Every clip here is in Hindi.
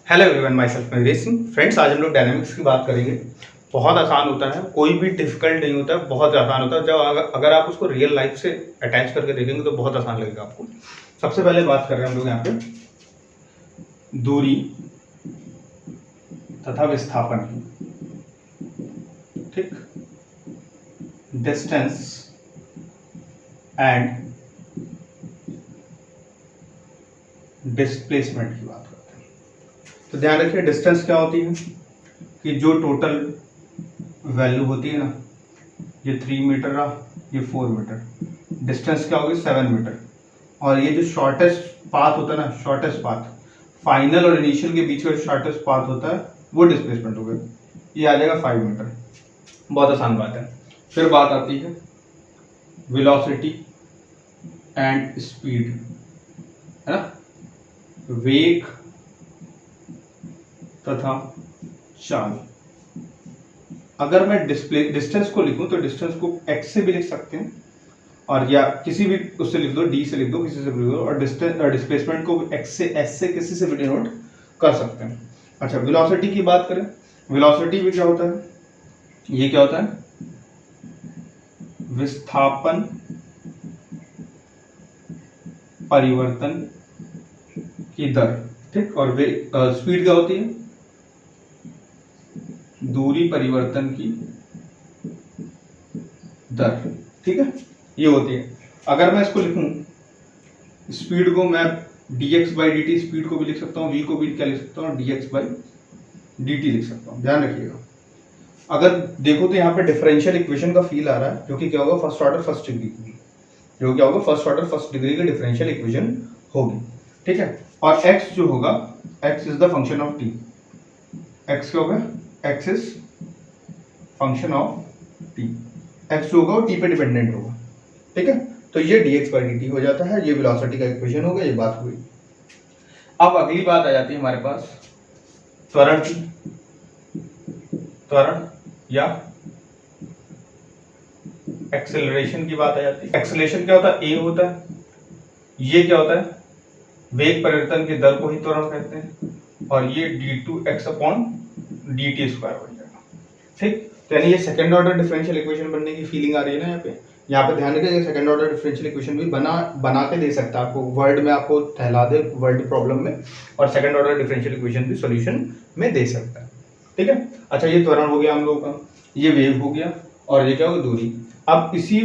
Hello everyone, my self Naresh Singh. Friends, आज हम लोग डायनामिक्स की बात करेंगे। बहुत आसान होता है, कोई भी डिफिकल्ट नहीं होता है, बहुत आसान होता है। जब अगर आप उसको रियल लाइफ से अटैच करके देखेंगे तो बहुत आसान लगेगा आपको। सबसे पहले बात कर रहे हैं हम लोग यहाँ पे दूरी तथा विस्थापन की। ठीक, डिस्टेंस एंड डिस्प्लेसमेंट की बात करते हैं। तो ध्यान रखिए, डिस्टेंस क्या होती है कि जो टोटल वैल्यू होती है ना, ये 3 मीटर रहा, ये 4 मीटर, डिस्टेंस क्या होगी 7 मीटर। और ये जो शॉर्टेस्ट पाथ होता है ना, शॉर्टेस्ट पाथ फाइनल और इनिशियल के बीच का शॉर्टेस्ट पाथ होता है वो डिस्प्लेसमेंट हो गया, ये आ जाएगा 5 मीटर। बहुत आसान बात है। फिर बात आती है वेलोसिटी एंड स्पीड, है ना, वेग तथा चाल। अगर मैं डिस्टेंस को लिखूं तो डिस्टेंस को x से भी लिख सकते हैं, और या किसी भी उससे लिख दो, d से लिख दो, किसी से भी लिख दो। और डिस्प्लेसमेंट को x से s से किसी से भी डिनोट कर सकते हैं। अच्छा, वेलोसिटी की बात करें, वेलोसिटी भी क्या होता है, ये क्या होता है, विस्थापन परिवर्तन की दर। ठीक, और स्पीड क्या होती है, दूरी परिवर्तन की दर। ठीक है, ये होती है। अगर मैं इसको लिखूं, स्पीड को मैं dx बाई dt स्पीड को भी लिख सकता हूँ, v को भी क्या लिख सकता हूँ, dx बाई dt लिख सकता हूँ। ध्यान रखिएगा, अगर देखो तो यहाँ पे डिफरेंशियल इक्वेशन का फील आ रहा है, जो कि क्या होगा, फर्स्ट ऑर्डर फर्स्ट डिग्री की, जो क्या होगा, फर्स्ट ऑर्डर फर्स्ट डिग्री की डिफरेंशियल इक्वेशन होगी। ठीक है, और x जो होगा, x is the function of t। x क्या होगा, x is function of t। x जो होगा वो t पे डिपेंडेंट होगा। ठीक है, तो ये dx बाई dt हो जाता है, ये वेलोसिटी का इक्वेशन होगा, ये बात हुई। अब अगली बात आ जाती है हमारे पास त्वरण की। त्वरण या एक्सेलरेशन की बात आ जाती है। एक्सेलरेशन क्या होता है, a होता है, ये क्या होता है, वेग परिवर्तन की दर को ही त्वरण कहते हैं, और ये d2x अपॉन dt स्क्वायर हो जाएगा। ठीक, तो यानी ये सेकंड ऑर्डर डिफरेंशियल इक्वेशन बनने की फीलिंग आ रही है ना यहाँ पे ध्यान रखिए, सेकंड ऑर्डर डिफरेंशियल इक्वेशन भी बना के दे सकता है आपको, वर्ड में आपको ठहला दे वर्ड प्रॉब्लम में, और सेकंड ऑर्डर डिफरेंशियल इक्वेशन भी सॉल्यूशन में दे सकता है। ठीक है, अच्छा, ये त्वरण हो गया हम लोग का, ये वेव हो गया, और ये क्या होगा, दूरी। अब इसी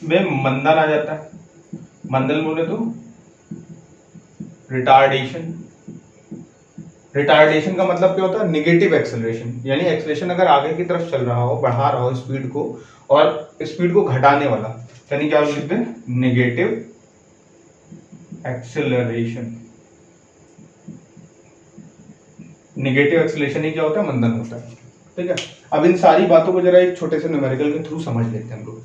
में मंदन आ जाता है। मंदन बोले तो रिटार्डेशन। रिटार्डेशन का मतलब क्या होता है, निगेटिव एक्सेलरेशन, यानी एक्सेलरेशन अगर आगे की तरफ चल रहा हो, बढ़ा रहा हो स्पीड को, और स्पीड को घटाने वाला, यानी क्या लिखते हैं, निगेटिव एक्सेलरेशन। निगेटिव एक्सेलरेशन ही क्या होता है, मंदन होता है। ठीक है, अब इन सारी बातों को जरा एक छोटे से न्यूमेरिकल के थ्रू समझ लेते हैं हम लोग।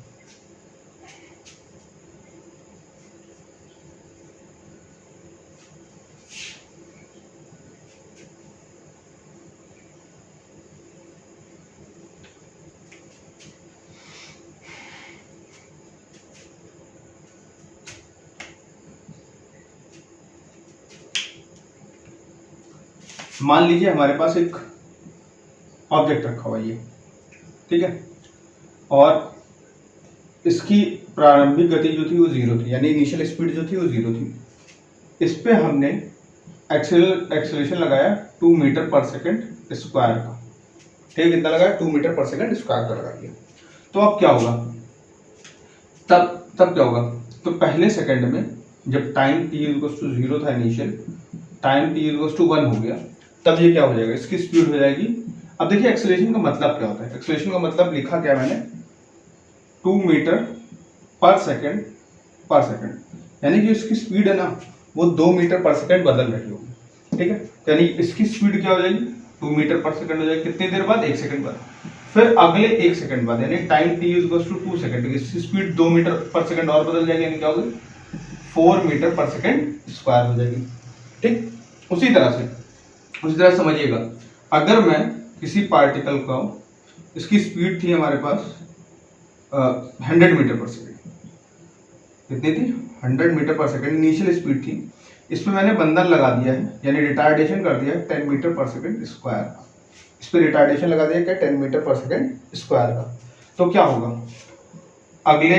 मान लीजिए हमारे पास एक ऑब्जेक्ट रखा हुआ है, ठीक है, और इसकी प्रारंभिक गति जो थी वो 0 थी, यानी इनिशियल स्पीड जो थी वो 0 थी। इस पे हमने एक्सेलरेशन लगाया 2 मीटर पर सेकंड स्क्वायर का। ठीक, कितना लगाया, 2 मीटर पर सेकंड स्क्वायर का लगा दिया। तो अब क्या होगा, तब क्या होगा, तो पहले सेकंड में जब टाइम t इक्वल्स टू 0 था initial, time t equals to 1 हो गया, तब ये क्या हो जाएगा, इसकी स्पीड हो जाएगी। अब देखिए एक्सेलरेशन का मतलब क्या होता है, एक्सेलरेशन का मतलब लिखा क्या मैंने, 2 मीटर पर सेकंड, यानी कि इसकी स्पीड है ना वो 2 मीटर पर सेकंड बदल रही होगी। ठीक है, यानी इसकी स्पीड क्या हो जाएगी, 2 मीटर पर सेकंड हो जाएगी, कितनी देर बाद, 1 सेकंड बाद। फिर अगले 1 सेकंड बाद, यानी time t equals to 2 second, इसकी स्पीड 2 मीटर पर सेकंड और बदल जाएगी, यानी क्या होगी, 4 मीटर पर सेकंड स्क्वायर हो जाएगी। ठीक, उसी तरह समझिएगा, अगर मैं किसी पार्टिकल को, इसकी स्पीड थी हमारे पास 100 मीटर पर सेकंड, कितनी थी, 100 मीटर पर सेकंड इनिशियल स्पीड थी। इसमें मैंने बंधन लगा दिया है, यानी रिटार्डेशन कर दिया है 10 मीटर पर सेकेंड स्क्वायर का। इस पर रिटार्डेशन लगा दिया क्या, 10 मीटर पर सेकेंड स्क्वायर का। तो क्या होगा, अगले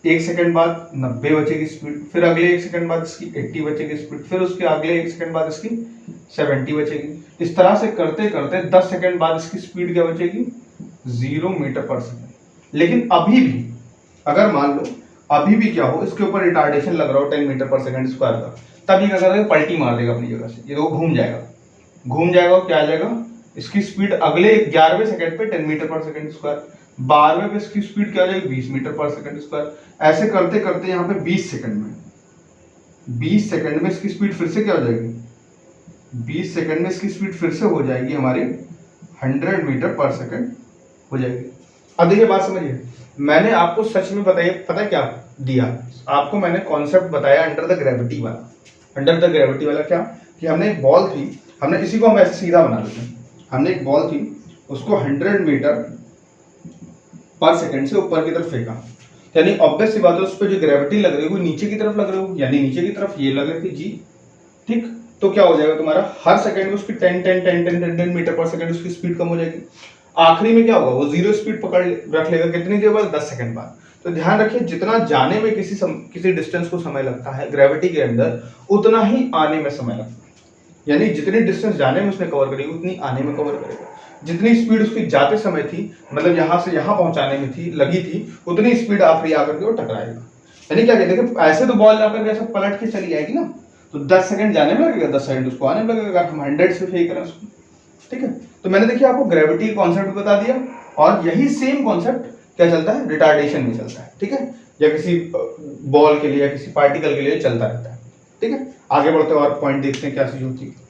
1 सेकंड बाद 90 बचेगी स्पीड, फिर अगले 1 सेकंड बाद इसकी 80 बचेगी स्पीड, फिर उसके अगले 1 सेकंड बाद इसकी 70 बचेगी। इस तरह से करते करते 10 सेकंड बाद इसकी स्पीड क्या बचेगी, 0 मीटर पर सेकंड। लेकिन अभी भी अगर मान लो अभी भी क्या हो, इसके ऊपर रिटार्डेशन लग रहा हो 10 मीटर पर सेकंड स्क्वायर का, तब ये क्या करेगा, पलटी मार देगा अपनी जगह से, ये देखो घूम जाएगा, घूम जाएगा और क्या आ जाएगा, इसकी स्पीड अगले 11वें सेकंड पे 10 मीटर पर सेकंड स्क्वायर, 12वें पे इसकी स्पीड क्या आ जाएगी, 20 मीटर पर सेकंड स्क्वायर। ऐसे करते करते यहाँ पे 20 सेकंड में इसकी स्पीड फिर से क्या हो जाएगी, 20 सेकंड में इसकी स्पीड फिर से हो जाएगी हमारी 100 मीटर पर सेकंड हो जाएगी। अब देखिए बात समझिए, मैंने आपको सच में बताइए पता क्या दिया आपको, मैंने कॉन्सेप्ट बताया अंडर द ग्रेविटी वाला। अंडर द ग्रेविटी वाला क्या, कि हमने एक बॉल थी, हमने इसी को हम ऐसे सीधा बना लेते हैं, हमने एक बॉल थी उसको 100 मीटर पर सेकंड से ऊपर की तरफ फेंका, यानी ऑब्वियस सी बात है उस पर जो ग्रेविटी लग रही है वो नीचे की तरफ लग रही होगी, यानी नीचे की तरफ ये लग रही थी जी, ठीक। तो क्या हो जाएगा तुम्हारा, हर सेकंड में उसकी 10 मीटर पर सेकंड उसकी स्पीड कम हो जाएगी। आखिरी में क्या होगा, वो 0 स्पीड पकड़ रख लेगा, कितनी देर बाद, 10 सेकंड बाद। तो ध्यान रखिए, जितना जाने में किसी डिस्टेंस को समय लगता है ग्रेविटी के अंदर, उतना ही आने में समय लगता है। यानी जितनी डिस्टेंस जाने में उसने कवर करी उतनी आने में कवर करेगा। जितनी स्पीड उसकी जाते समय थी, मतलब यहाँ से यहाँ पहुंचाने में थी लगी थी, उतनी स्पीड आखिरी आकर के वो टकराएगा। यानी क्या कहते हैं, ऐसे तो बॉल आकर के ऐसे पलट के चली जाएगी ना, तो 10 सेकंड जाने में लगेगा, 10 सेकंड उसको आने में लगेगा, हम 100 से फेंक रहे हैं उसको, ठीक है। तो मैंने देखिए आपको ग्रेविटी कॉन्सेप्ट बता दिया, और यही सेम कॉन्सेप्ट क्या चलता है, रिटार्डेशन में चलता है, ठीक है, या किसी बॉल के लिए या किसी पार्टिकल के लिए चलता रहता है, ठीक है। आगे बढ़ते और पॉइंट देखते हैं क्या चीज होती है।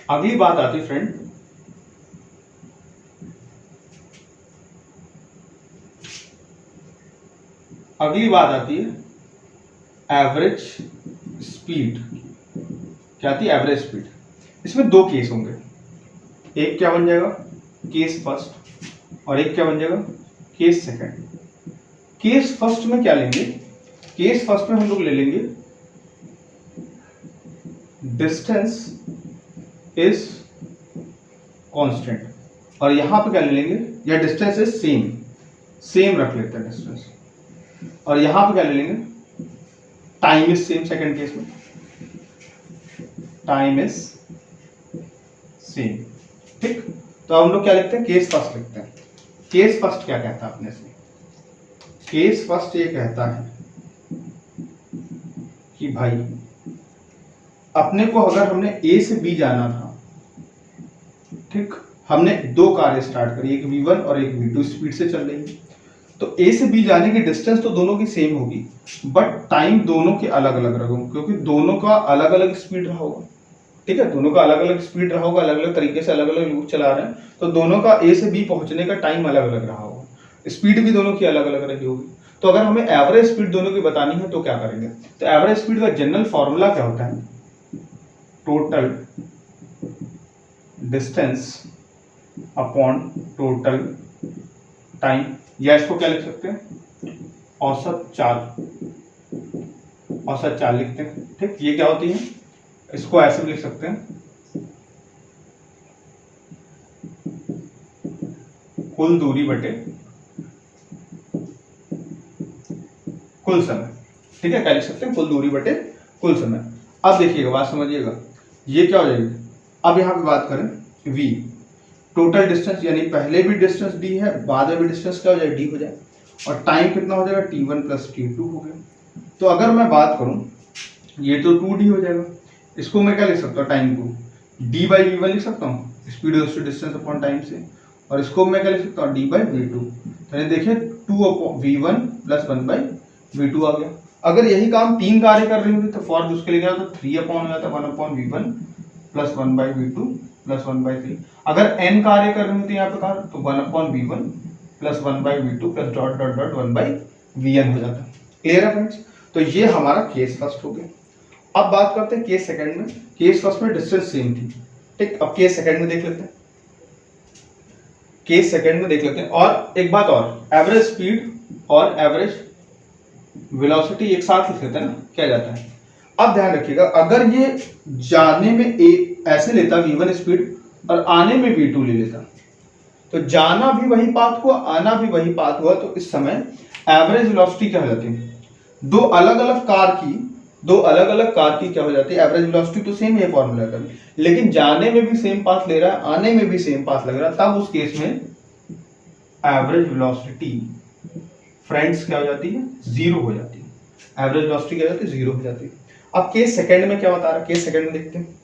अगली बात आती है फ्रेंड, अगली बात आती है एवरेज स्पीड। क्या आती है, एवरेज स्पीड। इसमें 2 केस होंगे, एक क्या बन जाएगा, केस फर्स्ट, और एक क्या बन जाएगा, केस सेकंड। केस फर्स्ट में क्या लेंगे, केस फर्स्ट में हम लोग ले लेंगे डिस्टेंस इज कांस्टेंट, और यहां पे क्या ले लेंगे, या डिस्टेंस इज सेम रख लेते हैं डिस्टेंस, और यहां पे क्या ले लेंगे, time is same. Second case में टाइम इज सेम, ठीक। तो हम लोग क्या लिखते हैं, केस फर्स्ट लिखते हैं। केस फर्स्ट क्या कहता है अपने से, केस फर्स्ट ये कहता है कि भाई अपने को अगर हमने ए से बी जाना था, ठीक, हमने 2 कारें स्टार्ट करी, एक V1 और एक V2 स्पीड से चल रही है, तो ए से बी जाने की डिस्टेंस तो दोनों की सेम होगी, बट टाइम दोनों के अलग अलग रहेगा, क्योंकि दोनों का अलग अलग स्पीड रहा होगा, ठीक है, दोनों का अलग अलग स्पीड रहा होगा, अलग अलग तरीके से अलग अलग लोग चला रहे हैं, तो दोनों का ए से बी पहुंचने का टाइम अलग अलग रहा होगा, स्पीड भी दोनों की अलग अलग रही होगी। तो अगर हमें एवरेज स्पीड दोनों की बतानी है तो क्या करेंगे, तो एवरेज स्पीड का जनरल फॉर्मूला क्या होता है, total distance upon total time, या इसको क्या लिख सकते हैं, औसत चाल, औसत चाल लिखते हैं, ठीक। ये क्या होती है, इसको ऐसे भी लिख सकते हैं, कुल दूरी बटे कुल समय, ठीक है, क्या लिख सकते हैं, कुल दूरी बटे कुल समय। अब देखिएगा, बात समझिएगा, ये क्या हो जाएगी, अब यहां पे बात करें v, टोटल डिस्टेंस, यानी पहले भी डिस्टेंस d है, बाद में भी डिस्टेंस क्या हो जाए, d हो जाए, और टाइम कितना हो जाएगा, t1 प्लस t2 हो गया। तो अगर मैं बात करूं, ये तो 2d हो जाएगा, इसको मैं क्या लिख सकता हूँ, टाइम को d बाई v1 लिख सकता हूँ, speed is to distance upon time से, और इसको मैं क्या लिख सकता हूँ, d बाई v2। तो देखिए 2 v1 प्लस 1 बाई v2 आ गया। अगर यही काम 3 कारें कर रही होती तो फॉर उसके लिए क्या होता, 3 हो जाता 1/v1 प्लस 1/v2 प्लस 1/3। अगर n कारें कर रही होती यहाँ पे कार तो 1/v1 plus 1/v2 plus dot dot dot 1/vn हो जाता। क्लियर है फ्रेंड्स? तो ये हमारा केस फर्स्ट हो गया। अब बात करते हैं केस सेकंड में। केस फर्स्ट में डिस्टेंस सेम थी, ठीक। अब केस सेकंड में देख लेते हैं। केस सेकंड में देख लेते हैं। और एक बात और, एवरेज स्पीड और एवरेज वेलोसिटी एक साथ लिख लेते हैं ना, क्या जाता है। अब ध्यान रखिएगा, अगर ये जाने में ऐसे लेता v1 स्पीड और आने में v2 ले लेता, तो जाना भी वही पाथ हुआ, आना भी वही पाथ हुआ, तो इस समय एवरेज वेलोसिटी क्या हो जाती है, दो अलग अलग कार की क्या हो जाती है एवरेज वेलोसिटी। तो सेम है फॉर्मूला का, लेकिन जाने में भी सेम पाथ ले रहा है, आने में भी सेम पाथ लग रहा है, तब उस केस में एवरेज वेलोसिटी फ्रेंड्स क्या हो जाती है, 0 हो जाती है। एवरेज वेलोसिटी क्या हो जाती है, 0 हो जाती है। अब केस सेकंड में क्या बता रहा है, केस सेकंड में देखते हैं।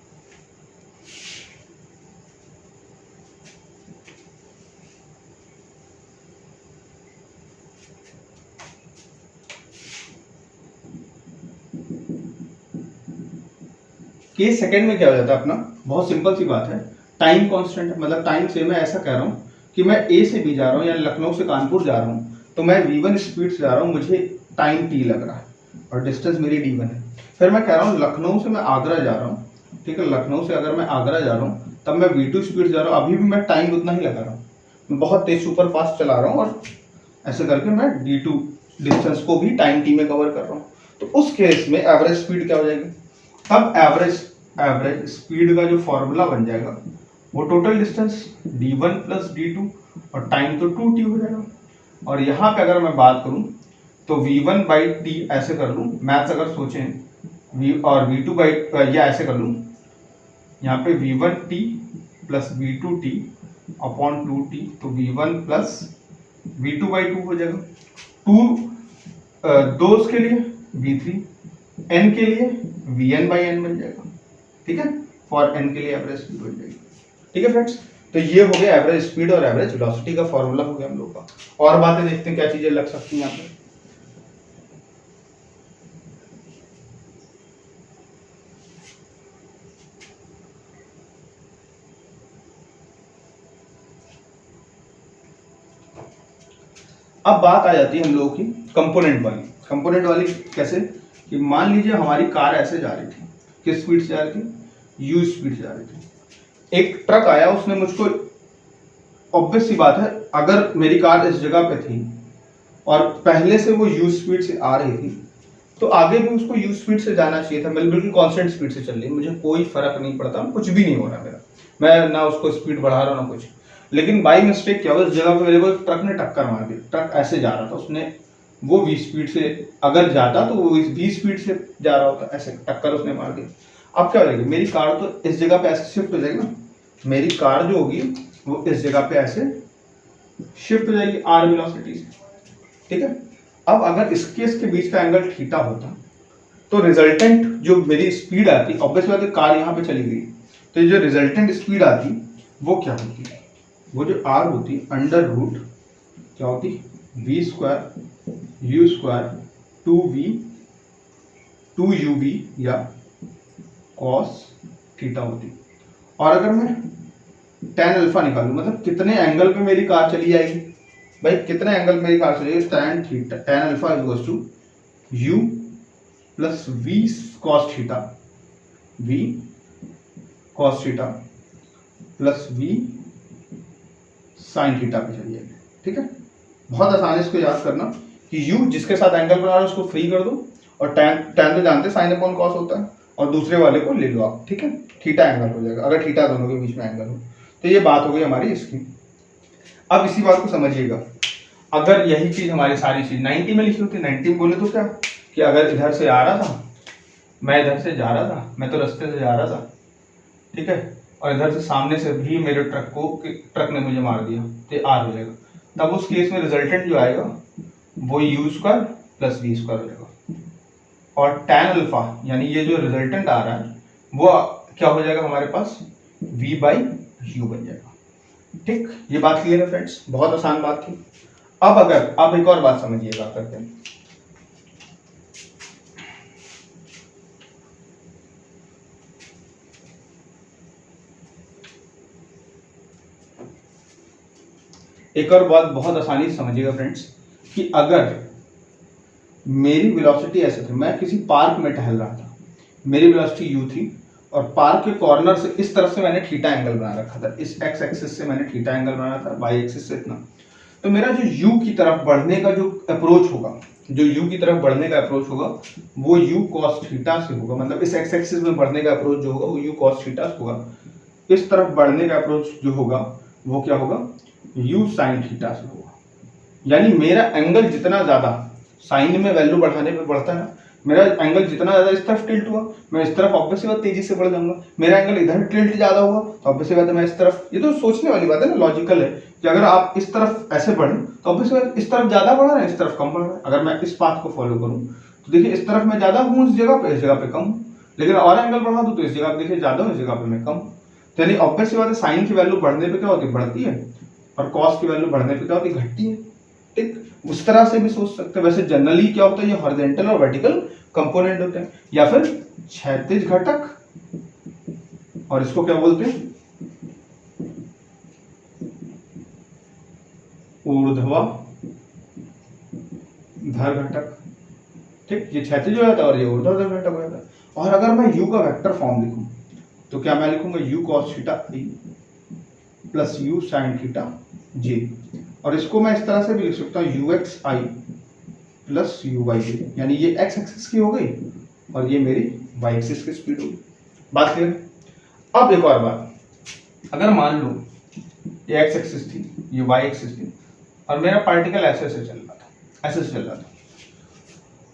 केस सेकंड में क्या हो जाता है अपना, बहुत सिंपल सी बात है, टाइम कांस्टेंट है, मतलब टाइम से मैं ऐसा कह रहा हूं कि मैं ए से बी जा रहा हूं या लखनऊ से कानपुर जा रहा हूं, तो मैं v1 स्पीड से जा रहा हूं, मुझे टाइम t लग रहा है और डिस्टेंस मेरी d1 है। फिर मैं कह रहा हूं लखनऊ से मैं आगरा जा रहा हूं, ठीक है, लखनऊ से अगर मैं आगरा जा रहा हूं तब मैं v2 स्पीड से जा रहा हूं, अभी भी मैं टाइम उतना ही लगा रहा हूं, मैं बहुत तेज सुपर फास्ट चला रहा हूं और ऐसे करके मैं d2 डिस्टेंस को भी टाइम t में कवर कर रहा हूं। तो उस केस में एवरेज स्पीड क्या हो जाएगी, तब एवरेज स्पीड का जो फॉर्मूला बन जाएगा वो total distance d1 plus d2 और टाइम तो 2t हो जाएगा। और यहाँ पे अगर मैं बात करूँ तो v1 बाई टी ऐसे कर लूँ, मैथ्स अगर सोचें v और v2 बाई या ऐसे कर लूँ, यहाँ पे v1t plus v2t upon 2t, तो v1 प्लस v2 बाई 2 हो जाएगा। 2 दो के लिए v3, n के लिए vn बाई n बन जाएगा, ठीक है, फॉर n के लिए एवरेज स्पीड बन जाएगी। ठीक है फ्रेंड्स, तो ये हो गया एवरेज स्पीड और एवरेज वेलोसिटी का फॉर्मूला हो गया हम लोग का। और बातें देखते हैं क्या चीजें लग सकती हैं यहाँ पे। अब बात आ जाती है हम लोगों की कंपोनेंट वाली। कंपोनेंट वाली कैसे, कि मान लीजिए हमारी कार ऐसे जा रही थी, किस स्पीड से जा रही थी, u स्पीड से जा रही थी। एक ट्रक आया, उसने मुझको, ऑब्वियस सी बात है, अगर मेरी कार इस जगह पे थी और पहले से वो u स्पीड से आ रही थी तो आगे भी उसको u स्पीड से जाना चाहिए था। मैं बिल्कुल कांस्टेंट स्पीड से चल रही, मुझे कोई फर्क नहीं पड़ता, कुछ भी नहीं हो रहा मेरा, मैं ना उसको स्पीड बढ़ा रहा हूँ ना कुछ। लेकिन बाई मिस्टेक क्या हुआ, इस जगह पे मेरे को ट्रक ने टक्कर मार दी। ट्रक ऐसे जा रहा था, उसने वो v स्पीड से अगर जाता तो वो v स्पीड से जा रहा होता, ऐसे टक्कर उसने मार दी। अब क्या हो जाएगी, मेरी कार तो इस जगह पे ऐसे शिफ्ट हो जाएगी ना, मेरी कार जो होगी वो इस जगह पे ऐसे शिफ्ट हो जाएगी r वेलोसिटी से, ठीक है। अब अगर इसके बीच का एंगल थीटा होता तो रिजल्टेंट जो मेरी स्पीड आती, ऑब्वियस बात है कार यहाँ पे चली गई, तो जो रिजल्टेंट स्पीड आती वो क्या होती, वो जो r होती अंडर रूट क्या होती, v square u square 2ub या कॉस थीटा होती। और अगर मैं tan अल्फा निकालूं, मतलब कितने एंगल पे मेरी कार चली जाएगी, भाई कितने एंगल पे मेरी कार चलेगी, tan alpha equals to u plus v cos theta plus v sin theta पे चली जाएगी, ठीक है। बहुत आसान है इसको याद करना कि u जिसके साथ एंगल बना रहा है उसको फ्री कर दो, और tan तो जानते साइन अपॉन कॉस होता है, और दूसरे वाले को ले लो आप, ठीक है, थीटा एंगल हो जाएगा अगर थीटा दोनों के बीच में एंगल हो। तो ये बात हो गई हमारी इसकी। अब इसी बात को समझिएगा, अगर यही चीज हमारी सारी चीज 90 में लिखी होती, 90 बोले तो क्या, कि अगर इधर से आ रहा था, मैं इधर से जा रहा था, मैं तो रास्ते से जा रहा था, ठीक है, और इधर से सामने से भी मेरे ट्रक ने मुझे मार दिया, तो आर हो जाएगा। तब उस केस में रिजल्टेंट जो आएगा वो u square plus v square हो जाएगा, और tan अल्फा यानी ये जो रिजल्टेंट आ रहा है वो क्या हो जाएगा हमारे पास, v बाई u बन जाएगा, ठीक। ये बात क्लियर है फ्रेंड्स, बहुत आसान बात थी। अब एक और बात समझिएगा करके, एक और बात बहुत आसानी से समझिएगा फ्रेंड्स, कि अगर मेरी वेलोसिटी ऐसे थी, मैं किसी पार्क में टहल रहा था, मेरी वेलोसिटी u थी और पार्क के कॉर्नर से इस तरफ से मैंने थीटा एंगल बना रखा था, इस x एक्सिस से मैंने थीटा एंगल बनाया था, y एक्सिस से इतना। तो मेरा जो u की तरफ बढ़ने का जो अप्रोच होगा, जो u की तरफ बढ़ने का अप्रोच होगा वो u cos थीटा से होगा, मतलब इस x एक्सिस में बढ़ने का अप्रोच जो होगा वो u cos थीटा से होगा। इस तरफ बढ़ने का अप्रोच जो होगा वो क्या होगा, u sin थीटा से होगा। यानी मेरा एंगल जितना ज्यादा साइन में वैल्यू बढ़ाने पे बढ़ता है ना, मेरा एंगल जितना ज्यादा इस तरफ टिल्ट हुआ, मैं इस तरफ ऑब्वियस बात तेजी से बढ़ जाऊंगा। मेरा एंगल इधर टिल्ट ज्यादा हुआ तो ऑब्वियस बात है मैं इस तरफ, ये तो सोचने वाली बात है ना, लॉजिकल है कि अगर आप इस तरफ ऐसे बढ़े तो ऑब्वियस बात इस तरफ ज्यादा बढ़ रहा है, इस तरफ कम बढ़ रहा है। अगर मैं इस पाथ को फॉलो करूँ तो देखिए इस तरफ मैं ज्यादा हूँ, इस जगह पे कम हूँ, लेकिन और एंगल बढ़ा दूँ तो इस जगह पे देखिए ज्यादा हूँ, इस जगह पे मैं कम हूँ। तो यानी ऑब्वियस बात है साइन की वैल्यू बढ़ने पे क्या होती है, बढ़ती है, और कॉस की वैल्यू बढ़ने पे क्या होती है, घटती है। ठीक, उस तरह से भी सोच सकते हैं। वैसे जनरली क्या होता है, ये हॉरिजॉन्टल और वर्टिकल कंपोनेंट होते हैं, या फिर क्षैतिज घटक, और इसको क्या बोलते हैं, ऊर्ध्वाधर घटक। ठीक, ये क्षैतिज हो जाता है और ये ऊर्ध्वाधर घटक हो जाता है। और अगर मैं u का वेक्टर फॉर्म लिखूं तो क्या मैं लिखूंगा u cos theta i plus u sin theta j, और इसको मैं इस तरह से भी लिख सकता हूँ ux i plus u y j, यानी ये x एक्सिस की हो गई और ये मेरी y एक्सिस की स्पीड होगी। बात क्लियर? अब एक और बात, अगर मान लो ये x एक्सिस थी, ये y एक्सिस थी, और मेरा पार्टिकल ऐसे से चल रहा था, ऐसे से चल रहा था,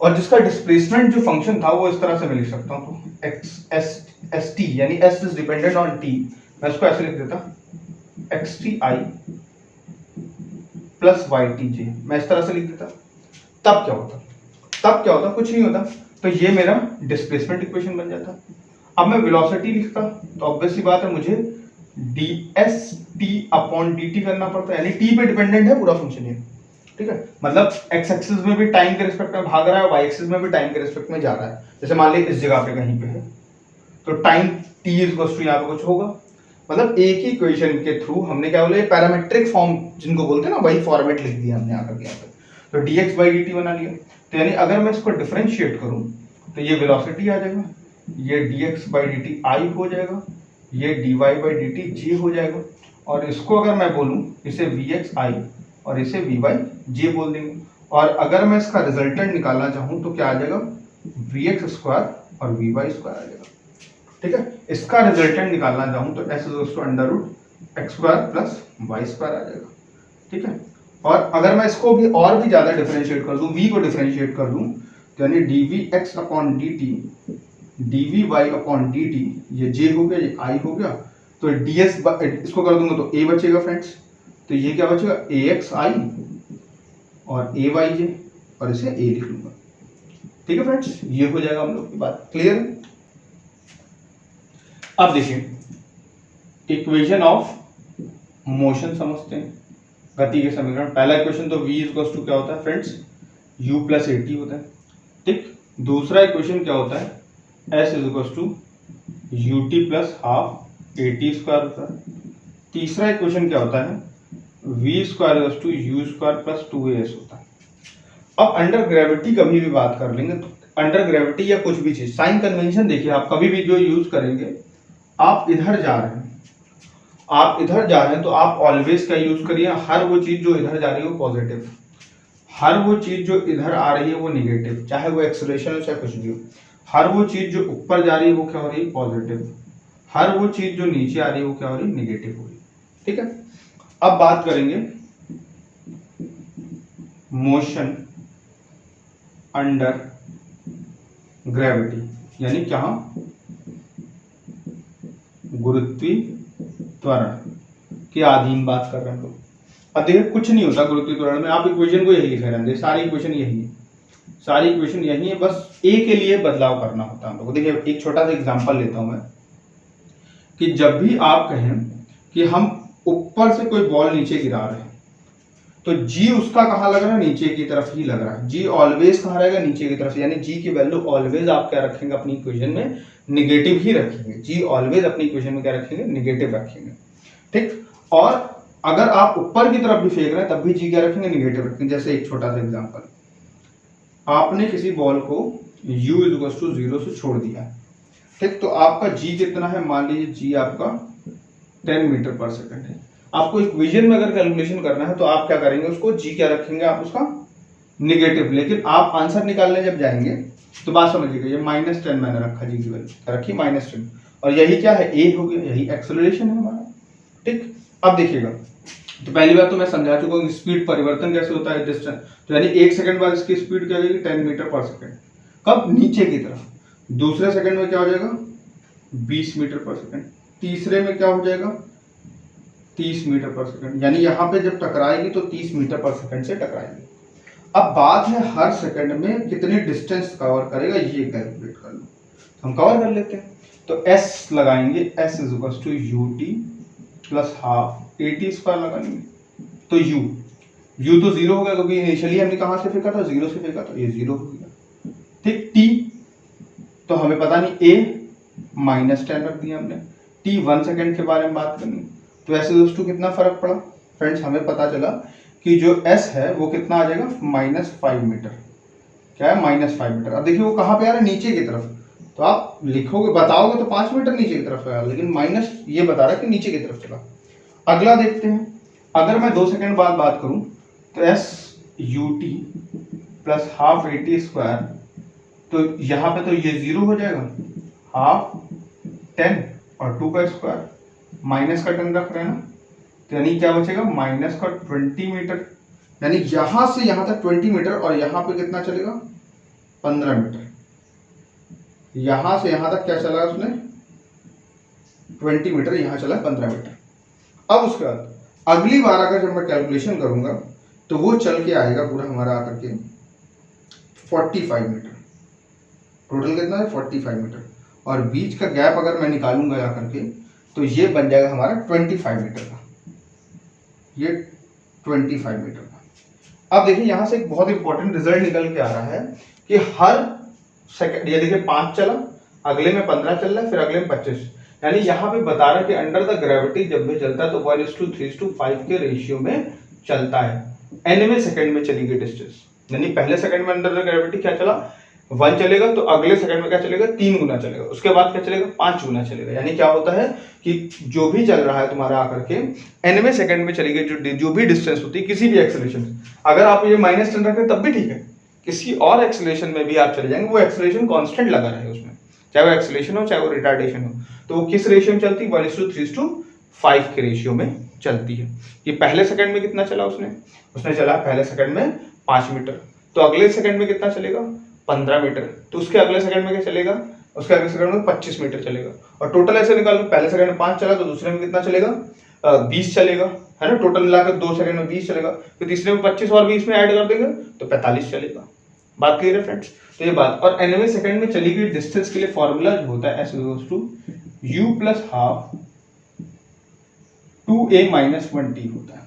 और जिसका डिस्प्लेसमेंट जो फंक्शन था वो इस तरह से मैं लिख सकता हूँ, तो x s t यानी s is dependent on t, मैं इसको ऐसे लिख देता x t i plus y t j, मैं इस तरह से लिख देता। तब क्या होता, तब क्या होता, कुछ नहीं होता, तो ये मेरा डिस्प्लेसमेंट इक्वेशन बन जाता। अब मैं वेलोसिटी लिखता तो ऑब्वियस सी बात है मुझे ds t अपॉन dt करना पड़ता है, यानी t पे डिपेंडेंट है पूरा फंक्शन ये। ठीक है, मतलब x एक्सिस में भी टाइम के रिस्पेक्ट में भाग रहा है, y एक्सिस में भी टाइम के रिस्पेक्ट में जा रहा है। जैसे मान लीजिए इस जगह पे कहीं पे है तो टाइम t इक्वल्स टू यहाँ पे कुछ होगा, मतलब एक ही इक्वेशन के थ्रू हमने क्या बोला, पैरामेट्रिक फॉर्म जिनको बोलते हैं ना, वही फॉर्मेट लिख दिया हमने आकर के यहाँ पे, तो dx by dt बना लिया। तो यानी अगर मैं इसको डिफरेंशिएट करूं तो ये वेलोसिटी आ जाएगा, ये dx by dt i हो जाएगा, ये dy by dt j हो जाएगा, और इसको अगर मैं बोलूं इसे vx i और इसे vy j बोल देंगे। और अगर मैं इसका रिजल्टेंट निकालना चाहूं तो क्या आ जाएगा, vx स्क्वायर और vy स्क्वायर आ जाएगा। ठीक है, इसका रिजल्टेंट निकालना चाहूं तो s equals to under root x square plus y square आ जाएगा। ठीक है, और अगर मैं इसको भी और भी ज्यादा डिफरेंशिएट कर दूं, v को डिफरेंशिएट कर दूं तो यानी dvx upon dt dvy upon dt, ये j हो गया, ये i हो गया, तो ds इसको कर दूंगा तो a बचेगा फ्रेंड्स, तो ये क्या बचेगा, axi और ayj, और इसे a लिख लूंगा। ठीक है फ्रेंड्स, ये हो जाएगा हम लोग की बात क्लियर। अब देखिए इक्वेशन ऑफ मोशन समझते हैं, गति के समीकरण। पहला इक्वेशन तो v इक्वल्स टू क्या होता है friends, u plus a t होता है। ठीक, दूसरा इक्वेशन क्या होता है, s is equals to u t plus half a t square होता है। तीसरा इक्वेशन क्या होता है, v square equals to u square plus 2as होता है। अब अंडर ग्रेविटी कभी भी बात कर लेंगे तो अंडर ग्रेविटी या कुछ भी चीज, साइन कन्वेंशन देखिए आप कभी भी जो यूज करेंगे, आप इधर जा रहे हैं, आप इधर जा रहे हैं तो आप ऑलवेज क्या यूज करिए, हर वो चीज जो इधर जा रही है वो पॉजिटिव, हर वो चीज जो इधर आ रही है वो नेगेटिव, चाहे वो एक्सेलरेशन हो चाहे कुछ भी हो। हर वो चीज जो ऊपर जा रही है वो क्या हो रही है, पॉजिटिव, हर वो चीज जो नीचे आ रही है वो क्या हो रही है, नेगेटिव हो रही है। ठीक है, अब बात करेंगे मोशन अंडर ग्रेविटी, यानी क्या, गुरुत्वीय त्वरण के अधीन बात कर रहे हैं हम लोग। अब देखिए कुछ नहीं होता गुरुत्वीय त्वरण में, आप इक्वेशन को यही लिख रहे हैं, सारी इक्वेशन यही है, सारी इक्वेशन यही है, बस ए के लिए बदलाव करना होता है हम लोग को। देखिए एक छोटा सा एग्जांपल लेता हूं मैं, कि जब भी आप कहें कि हम ऊपर से कोई बॉल नीचे गिरा रहे हैं तो जी उसका कहाँ लग रहा है, नीचे की तरफ ही लग रहा है। जी ऑलवेज कहाँ रहेगा, नीचे की तरफ, यानी जी की वैल्यू ऑलवेज आप क्या रखेंगे अपनी इक्वेशन में, निगेटिव ही रखेंगे। जी ऑलवेज अपनी इक्वेशन में क्या रखेंगे, निगेटिव रखेंगे। ठीक, और अगर आप ऊपर की तरफ भी फेंक रहे हैं तब भी जी क्या रखेंगे, निगेटिव रखेंगे। जैसे एक छोटा सा एग्जांपल, आपने किसी बॉल को u इक्वल टू 0 से छोड़ दिया, ठीक, तो आपका जी कितना है, मान लीजिए जी आपका 10 मीटर पर सेकंड है। आपको इक्वेशन में अगर कैलकुलेशन करना है तो आप क्या करेंगे, उसको जी क्या रखेंगे, आप उसका निगेटिव। लेकिन आप आंसर निकालने जब जाएंगे तो बात समझिएगा, ये -10 मैंने रखा, जी की वैल्यू रखी -10, और यही क्या है, ए हो गया, यही एक्सेलरेशन है हमारा, ठीक। अब देखिएगा, तो पहली बात तो मैं समझा चुका हूँ स्पीड परिवर्तन कैसे होता है, डिस्टेंस, तो यानी 1 सेकंड बाद इसकी स्पीड क्या हो जाएगी, 10 मीटर पर सेकंड, कब, नीचे की तरफ। दूसरे सेकंड में क्या हो जाएगा, 20 मीटर पर सेकंड। तीसरे में क्या हो जाएगा, 30 मीटर पर सेकंड, यानी यहाँ पे जब टकराएगी तो 30 मीटर पर सेकंड से टकराएगी। अब बात है हर सेकंड में कितनी डिस्टेंस कवर करेगा, ये कैलकुलेट कर लो, हम कवर कर लेते हैं। तो s लगाएंगे, s is equal to ut plus half at² लगाएंगे, तो u तो 0 हो गया क्योंकि इनिशियली हमने कहाँ से फेंका था, 0 से फेंका, तो ये 0 हो गया, ठीक। t तो हमें पता नहीं, a -10 रख दिया हमने, t 1 सेकंड के बारे में बात करनी, तो s इज टू कितना फर्क पड़ा फ्रेंड्स, हमें पता चला कि जो s है वो कितना आ जाएगा, -5 मीटर, क्या है, -5 मीटर। अब देखिए वो कहाँ पे आ रहा है, नीचे की तरफ, तो आप लिखोगे बताओगे तो 5 मीटर नीचे की तरफ है, लेकिन माइनस ये बता रहा है कि नीचे की तरफ चला। अगला देखते हैं, अगर मैं 2 सेकंड बाद बात करूं तो s ut plus half at², तो यहाँ पे तो ये 0 हो जाएगा, हाफ 10 और 2 का स्क्वायर, माइनस का 10 रख रहे हैं ना, तो यानी क्या बचेगा, माइनस का 20 मीटर, यानी यहां से यहां तक 20 मीटर, और यहां पे कितना चलेगा, 15 मीटर। यहां से यहां तक क्या चला उसने, 20 मीटर, यहां चला 15 मीटर। अब उसके बाद अगली बार अगर जब मैं कैलकुलेशन करूंगा तो वो चल के आएगा पूरा हमारा आकर के 45 मीटर, टोटल कितना है, 45 मीटर, और बीच का गैप अगर मैं निकालूंगा आकर के तो ये बन जाएगा हमारा 25 मीटर का, ये 25 मीटर का। अब देखिए यहां से एक बहुत इंपॉर्टेंट रिजल्ट निकल के आ रहा है कि हर सेकंड, ये देखिए 5 चला, अगले में 15 चल रहा है, फिर अगले में 25, यानी यहाँ पे बता रहा है कि अंडर द ग्रेविटी जब भी चलता है तो 1:3:5 के रेशियो में चलता है। nवें सेकंड में चली गई डिस्टेंस, यानी पहले सेकंड में अंडर द ग्रेविटी क्या चला, 1 चलेगा, तो अगले सेकंड में क्या चलेगा, 3 गुना चलेगा, उसके बाद क्या चलेगा, 5 गुना चलेगा। यानी क्या होता है कि जो भी चल रहा है तुम्हारा आकर के nवें सेकंड में चली गई जो भी डिस्टेंस होती है किसी भी एक्सेलरेशन, अगर आप ये -10 रखें तब भी ठीक है, किसी और एक्सेलरेशन में भी आप चले जाएंगे, वो एक्सेलरेशन कांस्टेंट लगा रहे उसमें, चाहे वो एक्सेलरेशन हो चाहे वो रिटार्डेशन हो, तो वो किस रेशियो में चलती है, 1:3:5 के रेशियो में चलती है। ये पहले सेकंड में कितना चला उसने चला पहले सेकंड में 5 मीटर, तो अगले सेकंड में कितना चलेगा, 15 मीटर, तो उसके अगले सेकंड में क्या चलेगा, उसके अगले सेकंड में 25 मीटर चलेगा, और टोटल ऐसे निकाल लो, पहले सेकंड में 5 चला तो दूसरे में कितना चलेगा, 20 चलेगा, है ना, टोटल मिलाकर 2 सेकंड में 20 चलेगा, फिर तीसरे में 25 और 20 में ऐड कर देंगे तो 45 चलेगा। बात क्लियर है फ्रेंड्स, तो ये बात। और nवें सेकंड में चली गई डिस्टेंस के लिए फॉर्मूला जो होता है s equals to u plus half 2a minus 1t होता है।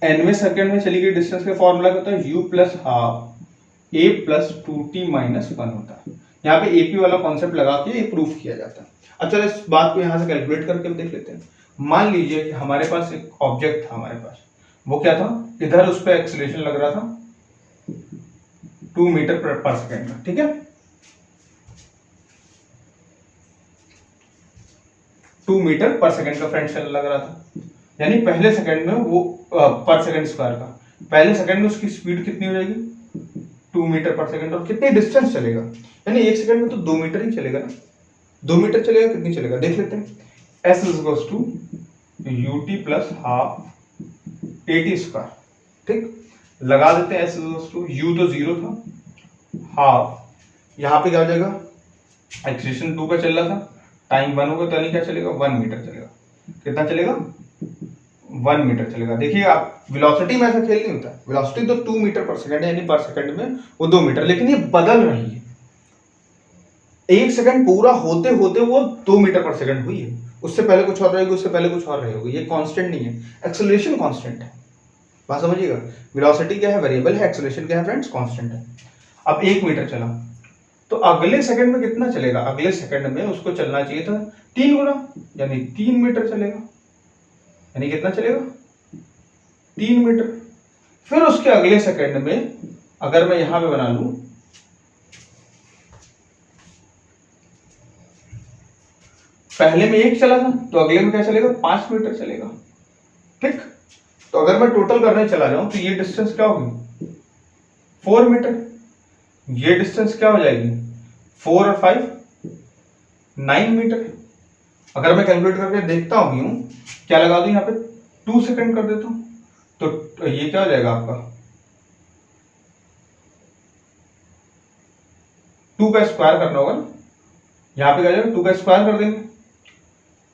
nवें सेकंड में चली गई डिस्टेंस का फॉर्मूला क्या होता है, u plus half a plus 2t minus 1 होता है। यहाँ पे AP वाला कॉन्सेप्ट लगा के ये प्रूफ किया जाता है। अब चलो इस बात को यहाँ से कैलकुलेट करके देख लेते हैं। मान लीजिए कि हमारे पास एक ऑब्जेक्ट था, हमारे पास वो क्या था, इधर उस पर एक्सीलरेशन लग रहा था 2 मीटर पर सेकेंड का, ठीक है, 2 मीटर पर सेकेंड का फ्रेंड लग रहा था, यानी पहले सेकंड में वो पर सेकंड स्क्वायर का, पहले सेकंड में उसकी स्पीड कितनी हो जाएगी, 2 मीटर पर सेकंड, और कितनी डिस्टेंस चलेगा, यानी एक सेकंड में तो 2 मीटर ही चलेगा ना, 2 मीटर चलेगा, कितनी चलेगा देख लेते हैं। s is equals to ut plus half at², ठीक, लगा देते हैं s is equals to u तो 0 था, हाफ यहाँ पे क्या हो जाएगा, एक्सीलरेशन 2 का चल रहा था, टाइम 1 होगा तो यानी क्या चलेगा, 1 मीटर चलेगा, कितना चलेगा, 1 मीटर चलेगा। देखिए आप वेलोसिटी में ऐसा खेल नहीं होता, वेलोसिटी तो 2 मीटर पर सेकंड है, यानी पर सेकंड में वो 2 मीटर, लेकिन ये बदल रही है, 1 सेकंड पूरा होते होते वो 2 मीटर पर सेकंड हुई है, उससे पहले कुछ और रहेगी, उससे पहले कुछ और रहेगी। ये कांस्टेंट नहीं है, एक्सेलरेशन कांस्टेंट है। बात समझिएगा, वेलोसिटी क्या है, वेरिएबल है, एक्सेलरेशन क्या है फ्रेंड्स, कांस्टेंट है। अब 1 मीटर चला तो अगले सेकंड में कितना चलेगा, अगले सेकंड में उसको चलना चाहिए था 3 गुना, यानी 3 मीटर चलेगा। यानी कितना चलेगा, 3 मीटर। फिर उसके अगले सेकंड में अगर मैं यहां पे बना लूं, पहले में 1 चला था तो अगले में क्या चलेगा, 5 मीटर चलेगा। ठीक, तो अगर मैं टोटल करने चला जाऊं तो ये डिस्टेंस क्या होगी, 4 मीटर। ये डिस्टेंस क्या हो जाएगी, 4 और 5 9 मीटर। अगर मैं कैलकुलेट करके देखता हूं, क्या लगा दूं यहाँ पे, 2 सेकंड कर देता हूं, तो ये क्या हो जाएगा आपका, 2 का स्क्वायर करना होगा ना, यहाँ पे क्या जाएगा, 2 का स्क्वायर कर देंगे।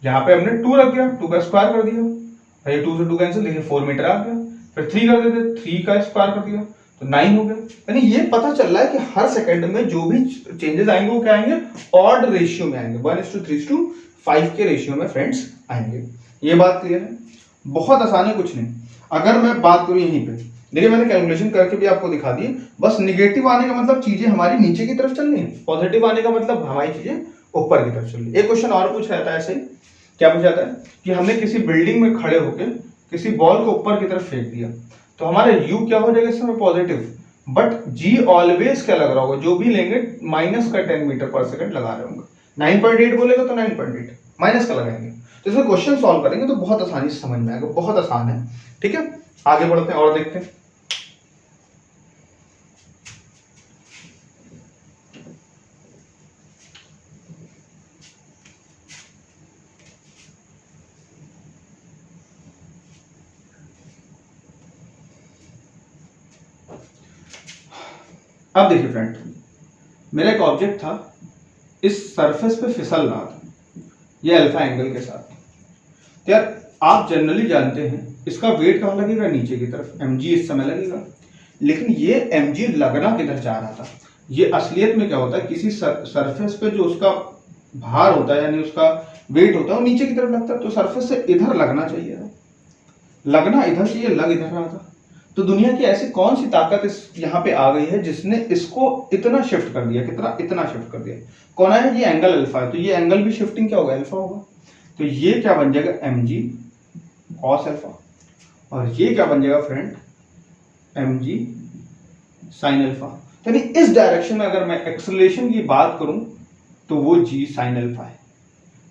यहाँ पे हमने 2 रख दिया, 2 का स्क्वायर कर दिया, ये 2 से 2 कैंसिल, देखिए 4 मीटर आ गया। फिर 3 कर देते, 3 का स्क्वायर कर दिया तो 9 हो गया। यानी ये पता चल रहा है कि हर सेकंड में जो भी चेंजेस आएंगे वो क्या आएंगे, ऑड रेशियो में आएंगे, 1:3:5 के रेशियो में फ्रेंड्स आएंगे। ये बात क्लियर है, बहुत आसान है, कुछ नहीं। अगर मैं बात करूं यहीं पे, देखिए मैंने कैलकुलेशन करके भी आपको दिखा दी। बस निगेटिव आने का मतलब चीजें हमारी नीचे की तरफ चल रही है, पॉजिटिव आने का मतलब हमारी चीजें ऊपर की तरफ चल रही है। एक क्वेश्चन और पूछा जाता है ऐसे ही, क्या पूछा जाता है कि हमने किसी बिल्डिंग में खड़े होकर किसी बॉल को ऊपर की तरफ फेंक दिया, तो हमारा u क्या हो जाएगा इस समय, पॉजिटिव, बट g ऑलवेज क्या लग रहा होगा, जो भी लेंगे माइनस का 10 मीटर पर सेकंड लगा रहे होंगे। 9.8 बोलेगा तो 9.8 माइनस का लगाएंगे। तो इसमें क्वेश्चन सॉल्व करेंगे तो बहुत आसानी से समझ में आएगा, बहुत आसान है। ठीक है, आगे बढ़ते हैं और देखते हैं। अब देखिए फ्रेंड, मेरा एक ऑब्जेक्ट था, इस सरफेस पे फिसल रहा था, ये अल्फा एंगल के साथ। तो यार आप जनरली जानते हैं इसका वेट कहाँ लगेगा, नीचे की तरफ, mg इस समय लगेगा। लेकिन ये mg लगना किधर जा रहा था, ये असलियत में क्या होता है, किसी सरफेस पे जो उसका भार होता है यानी उसका वेट होता है वो नीचे की तरफ लगता है, तो सरफेस से इधर लगना चाहिए था, लगना इधर चाहिए, लग इधर रहा था। तो दुनिया की ऐसी कौन सी ताकत इस यहाँ पे आ गई है जिसने इसको इतना शिफ्ट कर दिया, कितना, इतना शिफ्ट कर दिया। कौन है, ये एंगल अल्फा है, तो ये एंगल भी शिफ्टिंग क्या होगा, अल्फा होगा। तो ये क्या बन जाएगा, mg cos अल्फा, और ये क्या बन जाएगा फ्रेंड, mg sin अल्फा। यानी इस डायरेक्शन में अगर मैं एक्सेलरेशन की बात करूं तो वो g sin अल्फा है,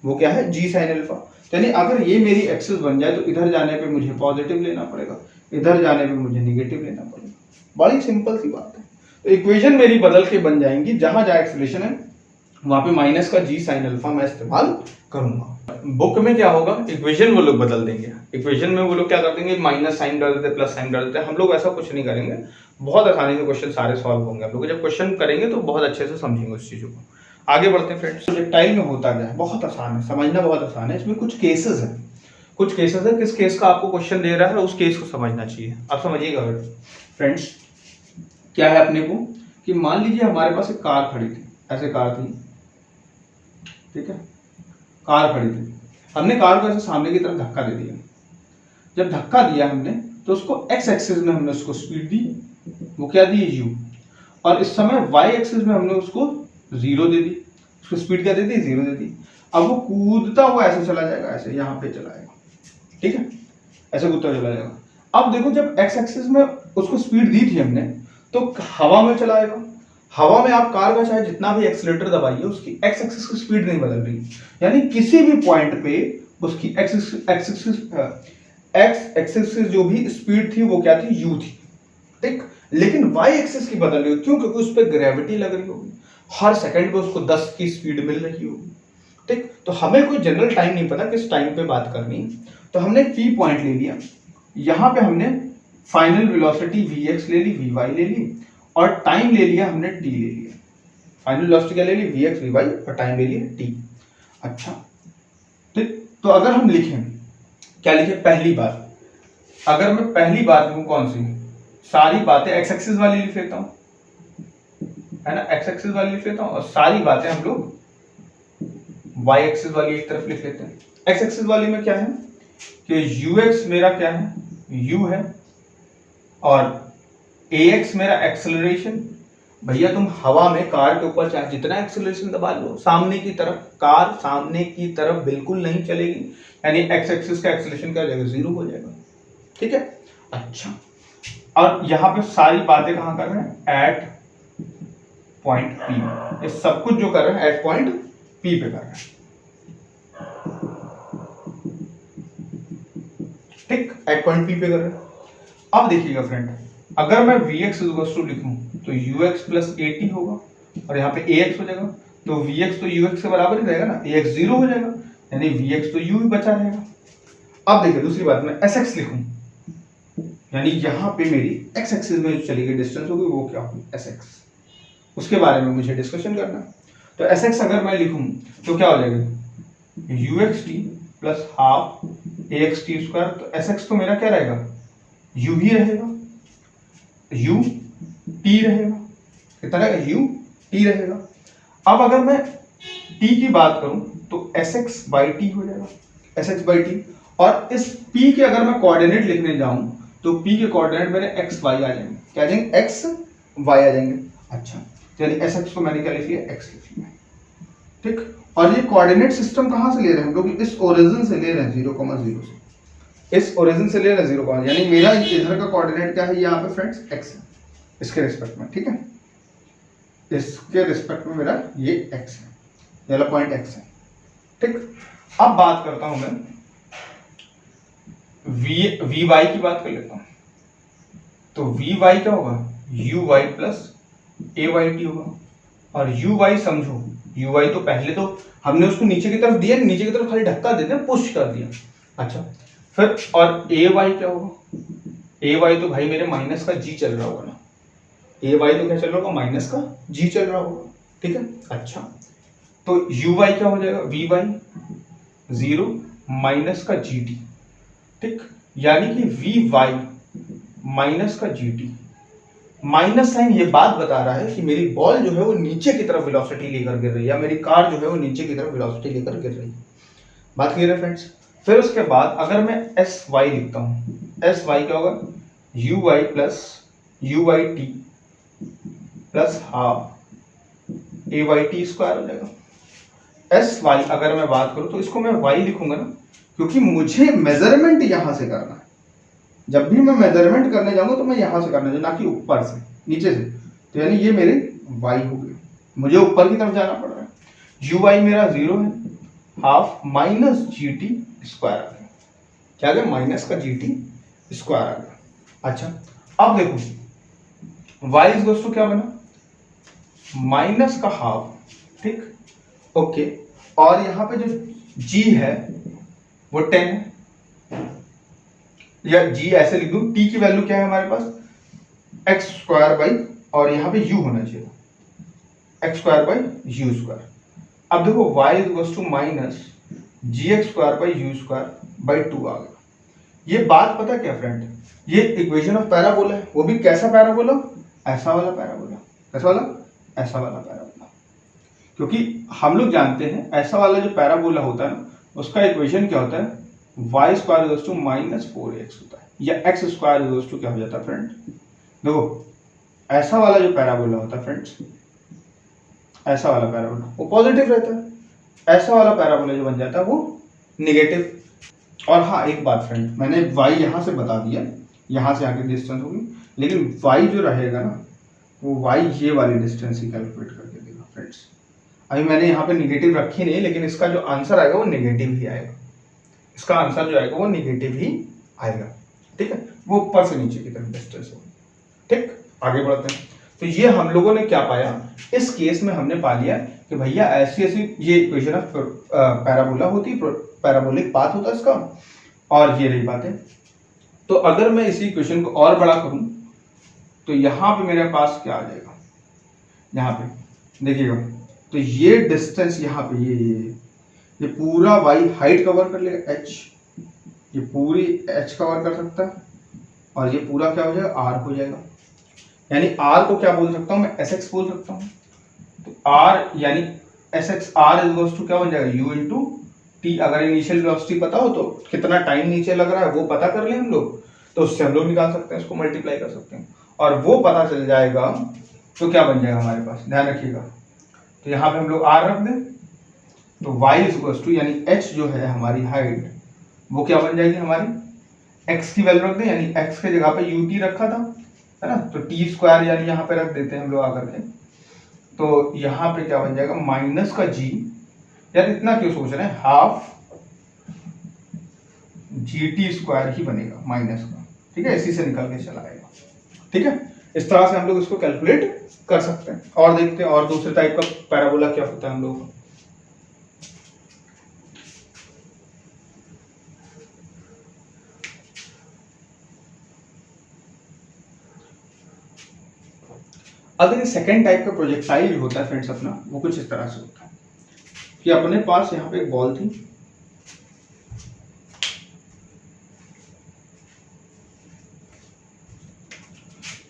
वो क्या है, g sin अल्फा। यानी अगर ये मेरी एक्सिस बन जाए तो इधर जाने पे मुझे पॉजिटिव लेना पड़ेगा, इधर जाने पे मुझे नेगेटिव लेना पड़ेगा। बड़ी सिंपल सी बात है। तो इक्वेशन मेरी बदल के बन जाएंगी, जहां जहां एक्सेलरेशन है वहां पे माइनस का g sin अल्फा मैं इस्तेमाल करूंगा। बुक में क्या होगा, इक्वेशन वो लोग बदल देंगे, इक्वेशन में वो लोग क्या कर देंगे, माइनस साइन कर देते, प्लस साइन कर देते। हम लोग ऐसा कुछ नहीं करेंगे, बहुत आसानी से क्वेश्चन सारे सॉल्व होंगे। आप लोग जब क्वेश्चन करेंगे तो बहुत अच्छे से समझेंगे उस चीजों को। आगे बढ़ते हैं फ्रेंड्स। प्रोजेक्टाइल में होता क्या है, बहुत आसान है, समझना बहुत आसान है। इसमें कुछ केसेस है, कुछ केसेस है, किस केस का आपको क्वेश्चन दे रहा है उस केस को समझना चाहिए। आप समझिएगा फ्रेंड्स, क्या है अपने को कि मान लीजिए हमारे पास एक कार खड़ी थी, ऐसे कार थी, ठीक है, कार खड़ी थी, हमने कार को ऐसे सामने की तरफ धक्का दे दिया। जब धक्का दिया हमने तो उसको एक्स एक्सिस में हमने उसको स्पीड दी, वो क्या दी, u, और इस समय वाई एक्सिस में हमने उसको 0 दे दी, उसको स्पीड क्या दे दी, 0 दे दी। अब वो कूदता हुआ ऐसे चला जाएगा, ऐसे यहाँ पे चला जाएगा, ठीक है, ऐसे कूदता चला जाएगा। अब देखो जब एक्स एक्सिस में उसको स्पीड दी थी हमने तो हवा में चलाएगा, हवा में आप कार का चाहे जितना भी एक्सीलरेटर दबाइए उसकी एक्स एक्सिस की स्पीड नहीं बदल रही, यानी किसी भी पॉइंट पे उसकी एक्स एक्सिस जो भी स्पीड थी वो क्या थी, u थी, ठीक। लेकिन वाई एक्सिस की बदल रही हो, क्यों, क्योंकि उस पर ग्रेविटी लग रही होगी, हर सेकंड पे उसको 10 की स्पीड मिल रही होगी, ठीक। तो हमें कोई जनरल टाइम नहीं पता किस टाइम पे बात करनी, तो हमने पी पॉइंट ले लिया, यहाँ पे हमने फाइनल वेलोसिटी vx ले ली, vy ले ली, और टाइम ले लिया हमने t ले लिया। फाइनल वेलोसिटी क्या ले ली, vx vy, और टाइम ले लिया t। अच्छा, ठीक। तो अगर हम लिखें, क्या लिखें, पहली बात, अगर मैं पहली बात लिखूं कौन सी, सारी बातें एक्स एक्सिस वाली लिख लेता हूं, है ना, एक्स एक्सिस वाली लिख लेता हूँ और सारी बातें हम लोग वाई एक्सिस वाली एक तरफ लिख लेते हैं। एक्स एक्सिस वाली में क्या है कि यू एक्स मेरा क्या है, यू है, और ए एक्स मेरा एक्सेलरेशन। भैया तुम हवा में कार के ऊपर चाहे जितना एक्सेलरेशन दबा लो, सामने की तरफ कार सामने की तरफ बिल्कुल नहीं चलेगी, यानी एक्स एक्सिस का एक्सेलरेशन क्या हो जाएगा, 0 हो जाएगा। ठीक है, अच्छा, और यहां पे सारी बातें कहां कर रहे हैं, एट पॉइंट पी। ये सब कुछ जो कर रहे हैं एट पॉइंट पी पे कर रहे हैं। ठीक, एट पॉइंट पी पे कर रहे हैं। अब देखिएगा फ्रेंड, अगर मैं vx लिखूं तो ux प्लस at होगा और यहाँ पे ax हो जाएगा, तो vx तो ux के बराबर ही रहेगा ना, ax 0 हो जाएगा, यानी vx तो u ही बचा रहेगा। अब देखिए दूसरी बात, मैं sx लिखूं, यानी यहाँ पे मेरी x एक्सिस में जो चली गई डिस्टेंस होगी वो क्या होगी, sx, उसके बारे में मुझे डिस्कशन करना है। तो sx अगर मैं लिखूं तो क्या हो जाएगा, uxt plus half axt square, तो sx तो मेरा क्या रहेगा, u ही रहेगा, u t रहेगा, कितना रहेगा, u t रहेगा। अब अगर मैं t की बात करूं तो sx बाई टी हो जाएगा, sx बाई टी, और इस p के अगर मैं कोऑर्डिनेट लिखने जाऊं तो p के कोऑर्डिनेट मेरे x y आ जाएंगे, क्या आ जाएंगे, x y आ जाएंगे। अच्छा, यानी sx को मैंने क्या लिख लिया, x लिख लिया। ठीक, और ये कोऑर्डिनेट सिस्टम कहां से ले रहे हैं हम लोग, इस ओरिजिन से ले रहे हैं 0,0 से, इस ओरिजिन से ले रहे हैं 0, यानी मेरा इधर का कोऑर्डिनेट क्या है यहाँ पे फ्रेंड्स, x है, इसके रिस्पेक्ट में। ठीक है, इसके रिस्पेक्ट में मेरा ये x है, ये वाला पॉइंट x है। ठीक, अब बात करता हूं मैं vy की बात कर लेता हूं, तो vy क्या होगा, uy प्लस ayt होगा, और uy समझो, uy तो पहले तो हमने उसको नीचे की तरफ दिया, नीचे की तरफ खाली धक्का देते हैं, पुश कर दिया। अच्छा, फिर और ay क्या होगा, ay तो भाई मेरे माइनस का g चल रहा होगा ना, ay तो क्या चल रहा होगा, माइनस का g चल रहा होगा। ठीक है, अच्छा, तो uy क्या हो जाएगा, vy 0 माइनस का gt। ठीक, यानी कि vy माइनस का gt, माइनस साइन ये बात बता रहा है कि मेरी बॉल जो है वो नीचे की तरफ वेलोसिटी लेकर गिर रही है, या मेरी कार जो है वो नीचे की तरफ वेलोसिटी लेकर गिर रही है। बात क्लियर है फ्रेंड्स। फिर उसके बाद अगर मैं sy लिखता हूं, sy क्या होगा, uy plus uyt plus half ayt square हो जाएगा। sy अगर मैं बात करूं तो इसको मैं y लिखूंगा ना, क्योंकि मुझे मेजरमेंट यहां से करना है। जब भी मैं मेजरमेंट करने जाऊंगा तो मैं यहां से करना है, ना कि ऊपर से, नीचे से। तो यानी ये मेरे y हो गए, मुझे ऊपर की तरफ जाना पड़ रहा है। uy मेरा 0 है, हाफ माइनस gt स्क्वायर आ गया, क्या आ गया, माइनस का gt स्क्वायर आ गया। अच्छा, अब देखो y इज इक्वल टू क्या बना, माइनस का हाफ। ठीक, ओके, और यहां पे जो g है वो 10 है, या g ऐसे लिख दूं, t की वैल्यू क्या है हमारे पास, x स्क्वायर बाई, और यहां पे u होना चाहिए, x square by u square. अब देखो y is equal to minus gx square by u square by 2 आ गया। ये बात पता क्या फ्रेंड, ये इक्वेशन ऑफ पैराबोला है, वो भी कैसा पैराबोला, ऐसा वाला पैराबोला। कैसा वाला, ऐसा वाला पैराबोला। क्योंकि हम लोग जानते हैं ऐसा वाला जो पैराबोला होता है ना, उसका इक्वेशन क्या होता है, y square is equal to minus 4x होता है, या x square is equal to क्या हो जाता है फ्रेंड, देखो ऐसा वाला जो पैराबोला होता है फ्रेंड्स, ऐसा वाला पैराबोला वो पॉजिटिव रहता है, ऐसा वाला पैराबोला जो बन जाता है वो नेगेटिव। और हाँ एक बात फ्रेंड, मैंने y यहाँ से बता दिया, यहाँ से आगे डिस्टेंस होगी, लेकिन y जो रहेगा ना वो y ये वाली डिस्टेंस ही कैलकुलेट करके देगा फ्रेंड्स। अभी मैंने यहाँ पे नेगेटिव रखी नहीं, लेकिन इसका जो आंसर आएगा वो नेगेटिव ही आएगा, इसका आंसर जो आएगा वो नेगेटिव ही आएगा। ठीक है, वो ऊपर से नीचे की तरफ डिस्टेंस होगी। ठीक, आगे बढ़ते हैं। तो ये हम लोगों ने क्या पाया, इस केस में हमने पा लिया कि भैया ऐसी ऐसी ये इक्वेशन ऑफ पैराबोला होती है, पैराबोलिक पाथ होता है इसका, और ये रही बात है। तो अगर मैं इसी इक्वेशन को और बड़ा करूं तो यहाँ पे मेरे पास क्या आ जाएगा, यहाँ पे देखिएगा, तो ये डिस्टेंस यहाँ पे ये पूरा y हाइट कवर कर लेगा, h ये पूरी h कवर कर सकता है, और ये पूरा क्या हो जाएगा, r हो जाएगा। यानी r को क्या बोल सकता हूँ मैं, sx बोल सकता हूँ। आर यानी s x R is to क्या बन जाएगा यू इंटू टी। अगर इनिशियल वेलोसिटी पता हो तो कितना टाइम नीचे लग रहा है वो पता कर लें हम लोग, तो उससे हम लोग निकाल सकते हैं, इसको मल्टीप्लाई कर सकते हैं और वो पता चल जाएगा तो क्या बन जाएगा हमारे पास, ध्यान रखिएगा। तो यहाँ पे हम लोग आर रख दें तो y इज टू यानी h जो है हमारी हाइट वो क्या बन जाएगी हमारी, x की वैल्यू रख दें यानी x के जगह पे ut रखा था है ना, तो टी स्क्वायर यानी यहाँ पे रख देते हैं हम लोग आकर के, तो यहाँ पे क्या बन जाएगा माइनस का g, यार इतना क्यों सोच रहे हैं, हाफ जी टी स्क्वायर ही बनेगा माइनस का, ठीक है, इसी से निकल के चला आएगा। ठीक है, इस तरह से हम लोग इसको कैलकुलेट कर सकते हैं। और देखते हैं और दूसरे टाइप का पैराबोला क्या होता है हम लोगों का। अब देखिए सेकेंड टाइप का प्रोजेक्टाइल होता है फ्रेंड्स अपना, वो कुछ इस तरह से होता है कि अपने पास यहाँ पे एक बॉल थी,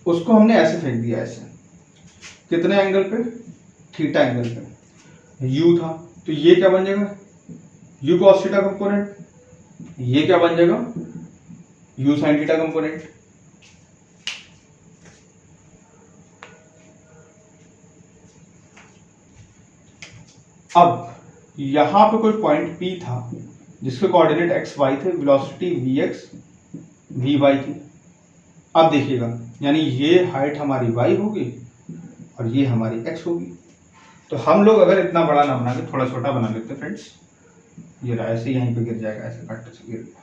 उसको हमने ऐसे फेंक दिया, ऐसे कितने एंगल पे, थीटा एंगल पे, यू था, तो ये क्या बन जाएगा यू कॉस थीटा कंपोनेंट, ये क्या बन जाएगा यू साइन थीटा कंपोनेंट। अब यहां पे कोई पॉइंट P था जिसके कोऑर्डिनेट एक्स वाई थे, velocity v x v y थी। अब देखिएगा यानी ये हाइट हमारी y होगी और ये हमारी x होगी। तो हम लोग अगर इतना बड़ा ना बना के थोड़ा छोटा बना लेते फ्रेंड्स, ये रहा ऐसे यहीं पे गिर जाएगा, ऐसे कट से गिर गया,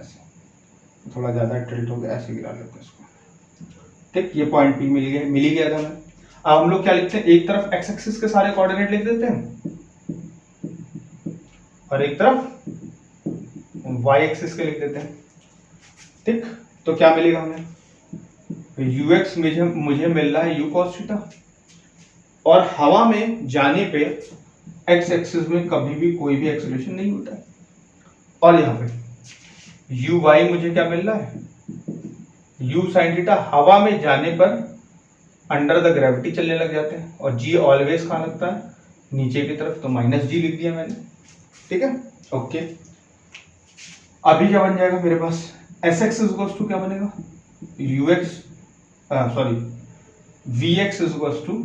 ऐसे थोड़ा ज्यादा टिल्ट हो गया, ऐसे गिरा लेते हैं इसको। ठीक, ये पॉइंट P मिल गया था हमें। अब हम लोग क्या लिखते हैं, एक तरफ x एक्सिस के सारे कोऑर्डिनेट लिख देते हैं और एक तरफ y एक्सिस के लिख देते हैं। ठीक, तो क्या मिलेगा हमें, ux मुझे मिल रहा है u cos थीटा, और हवा में जाने पे x एक्सिस में कभी भी कोई भी एक्सेलरेशन नहीं होता है, और यहाँ पे uy मुझे क्या मिल रहा है u sin थीटा, हवा में जाने पर अंडर द ग्रेविटी चलने लग जाते हैं, और g ऑलवेज कहाँ लगता है नीचे की तरफ, तो माइनस जी लिख दिया मैंने। ठीक है, ओके। अभी क्या बन जाएगा मेरे पास, एस एक्स इज टू क्या बनेगा u x sorry v x is to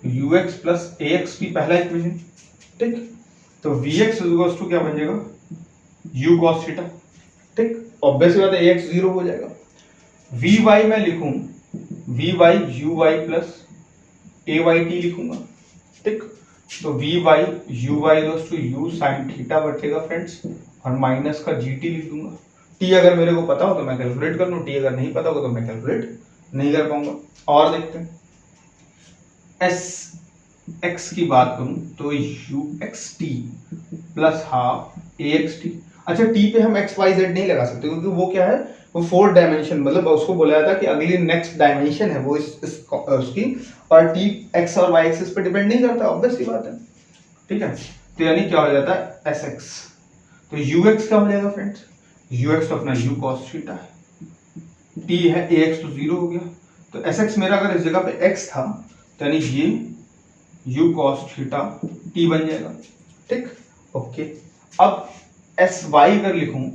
u x plus a x p, पहला इक्वेशन। ठीक, तो वी एक्स इज टू क्या बन जाएगा यू कॉस थीटा। ठीक, ऑब्वियस बात है ए एक्स जीरो हो जाएगा। वी वाई मैं लिखूं v y u y plus a y t लिखूंगा। ठीक, तो v y u y to u sine theta बचेगा फ्रेंड्स, और माइनस का जी टी लिख दूंगा। टी अगर मेरे को पता हो तो मैं कैलकुलेट कर लूँ, टी अगर नहीं पता होगा तो मैं कैलकुलेट नहीं कर पाऊंगा। और देखते हैं एस एक्स की बात करूं तो you x T plus half A x T. अच्छा, टी पे हम एक्स वाई जेड नहीं लगा सकते क्योंकि वो क्या है, वो फोर्थ डायमेंशन, मतलब उसको बोला जाता है कि अगली नेक्स्ट डायमेंशन है वो उसकी, और टी एक्स और वाई एक्सिस पे डिपेंड नहीं करता, ऑब्वियस सी बात है। ठीक है, तो यानी क्या हो जाता है एस एक्स, तो यू एक्स क्या हो जाएगा फ्रेंड्स, यू एक्स तो अपना यू कॉस थीटा है, टी है ए एक्स तो जीरो हो गया, तो एस एक्स मेरा अगर इस जगह पे एक्स था तो यानी ये यू कॉस थीटा टी बन जाएगा। ठीक, ओके। अब एस वाई अगर लिखूं